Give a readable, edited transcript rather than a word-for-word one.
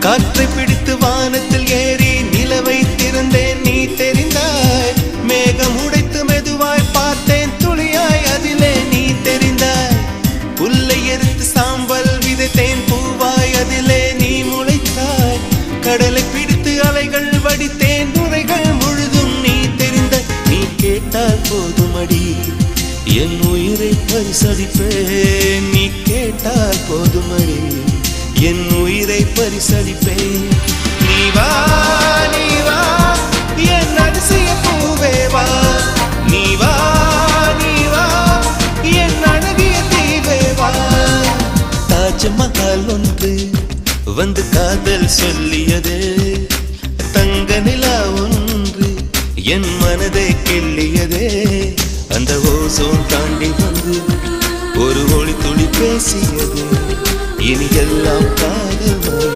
காற்றை பிடித்து வானத்தில் ஏறி நிலவை திறந்தேன் நீ தெரிந்தாய். மேகம் உடைத்து மெதுவாய் பார்த்தேன் துளியாய் அதிலே நீ தெரிந்தாய். புல்லை எரித்து சாம்பல் விதைத்தேன் பூவாய் அதிலே நீ முளைத்தாய். கடலை பிடித்து அலைகள் வடித்தேன் நுரைகள் முழுதும் நீ தெரிந்த. நீ கேட்டால் போதுமடி என் உயிரை பரிசளிப்பேன். நீ கேட்டால் போதுமடி என் உயிரை பரிசளிப்பேன். நீ வா நீ வா என் அதிசய பூவே வா. நீ வா நீ வா என் அழகிய தீவே வா. தாஜ்மஹால் ஒன்று வந்து காதல் சொல்லியது. தங்க நிலா ஒன்று என் மனதை கிள்ளியதே. அந்த ஓசோன் தாண்டி வந்து ஒரு ஒளி துளி பேசியது. இனி எல்லாம் காதல்.